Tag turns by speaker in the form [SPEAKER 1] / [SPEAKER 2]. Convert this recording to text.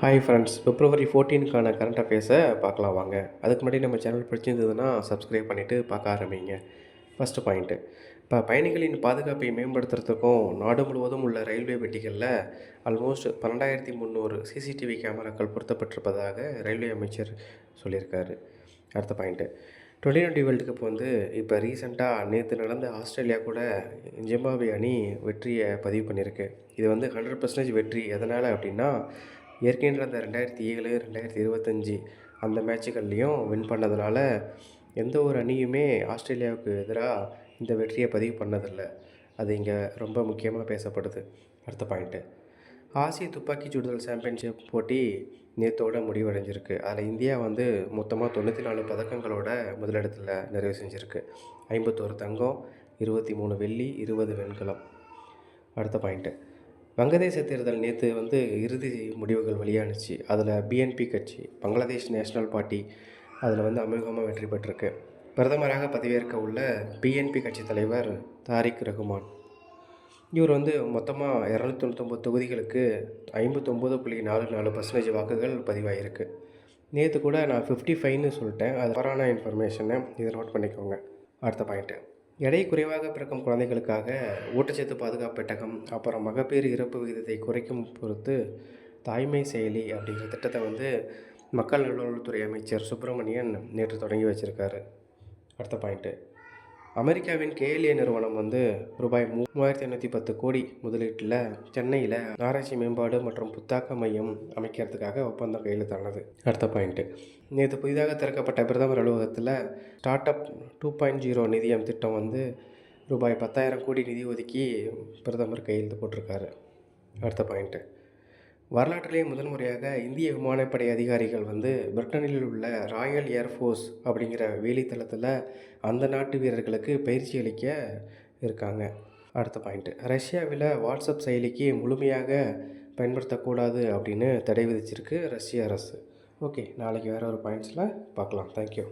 [SPEAKER 1] Hi friends, பிப்ரவரி 14க்கான current அஃபேர்ஸை பார்க்கலாம் வாங்க. அதுக்கு முன்னாடி நம்ம சேனல் பிடிச்சிருந்ததுன்னா சப்ஸ்கிரைப் பண்ணிவிட்டு பார்க்க ஆரம்பிங்க. ஃபஸ்ட்டு பாயிண்ட்டு, இப்போ பயணிகளின் பாதுகாப்பை மேம்படுத்துறதுக்கும் நாடு முழுவதும் உள்ள ரயில்வே பெட்டிகளில் ஆல்மோஸ்ட் 12,300 சிசிடிவி கேமராக்கள் பொருத்தப்பட்டிருப்பதாக ரயில்வே அமைச்சர் சொல்லியிருக்காரு. அடுத்த பாயிண்ட்டு, 2020 வேர்ல்டு கப் வந்து இப்போ ரீசெண்டாக நேற்று நடந்த ஆஸ்திரேலியா கூட ஜிம்பாப்வே அணி வெற்றியை பதிவு பண்ணியிருக்கு. இது வந்து 100% வெற்றி. எதனால் அப்படின்னா, ஏற்கனவே அந்த 2007, 2025 அந்த மேட்சுகள்லேயும் வின் பண்ணதுனால எந்த ஒரு அணியுமே ஆஸ்திரேலியாவுக்கு எதிராக இந்த வெற்றியை பதிவு பண்ணதில்லை. அது இங்கே ரொம்ப முக்கியமாக பேசப்படுது. அடுத்த பாயிண்ட்டு, ஆசிய துப்பாக்கி சுடுதல் சாம்பியன்ஷிப் போட்டி நேற்றோட முடிவடைஞ்சிருக்கு. அதில் இந்தியா வந்து மொத்தமாக 94 பதக்கங்களோட முதலிடத்தில் நிறைவு செஞ்சுருக்கு. 51 தங்கம், 23 வெள்ளி, 20 வெண்கலம். அடுத்த பாயிண்ட்டு, வங்கதேச தேர்தல் நேற்று வந்து இறுதி முடிவுகள் வெளியானுச்சு. அதில் பிஎன்பி கட்சி, பங்களாதேஷ் நேஷனல் பார்ட்டி, அதில் வந்து அமோகமாக வெற்றி பெற்றிருக்கு. பிரதமராக பதவியேற்க உள்ள பிஎன்பி கட்சி தலைவர் தாரிக் ரகுமான். இவர் வந்து மொத்தமாக 299 தொகுதிகளுக்கு 59.44% வாக்குகள் பதிவாகிருக்கு. நேற்று கூட நான் 55ன்னு சொல்லிட்டேன். அது தவறான இன்ஃபர்மேஷனை இதை நோட் பண்ணிக்கோங்க. அடுத்த பாயிண்ட்டு, எடை குறைவாக பிறக்கும் குழந்தைகளுக்காக ஊட்டச்சத்து பாதுகாப்பு பெட்டகம், அப்புறம் மகப்பேறு இறப்பு விகிதத்தை குறைக்கும் பொறுத்து தாய்மை செயலி அப்படிங்கிற திட்டத்தை வந்து மக்கள் நல்வாழ்வுத்துறை அமைச்சர் சுப்பிரமணியன் நேற்று தொடங்கி வச்சுருக்காரு. அடுத்த பாயிண்ட்டு, அமெரிக்காவின் கேஎல்ஏ நிறுவனம் வந்து ரூபாய் 3,810 கோடி முதலீட்டில் சென்னையில் ஆராய்ச்சி மேம்பாடு மற்றும் புத்தாக்க மையம் அமைக்கிறதுக்காக ஒப்பந்தம் கையெழுத்தானது. அடுத்த பாயிண்ட்டு, நேற்று புதிதாக திறக்கப்பட்ட பிரதமர் அலுவலகத்தில் ஸ்டார்ட் அப் 2.0 நிதியம் திட்டம் வந்து ரூபாய் 10,000 கோடி நிதி ஒதுக்கி பிரதமர் கையெழுத்து போட்டிருக்காரு. அடுத்த பாயிண்ட்டு, வரலாற்றிலேயே முதல் முறையாக இந்திய விமானப்படை அதிகாரிகள் வந்து பிரிட்டனில் உள்ள ராயல் ஏர்ஃபோர்ஸ் அப்படிங்கிற வேலித்தளத்தில் அந்த நாட்டு வீரர்களுக்கு பயிற்சி அளிக்க இருக்காங்க. அடுத்த பாயிண்ட்டு, ரஷ்யாவில் வாட்ஸ்அப் செயலிக்கு முழுமையாக பயன்படுத்தக்கூடாது அப்படின்னு தடை விதிச்சிருக்கு ரஷ்ய அரசு. ஓகே, நாளைக்கு வேறு ஒரு பாயிண்ட்ஸில் பார்க்கலாம். தேங்க்யூ.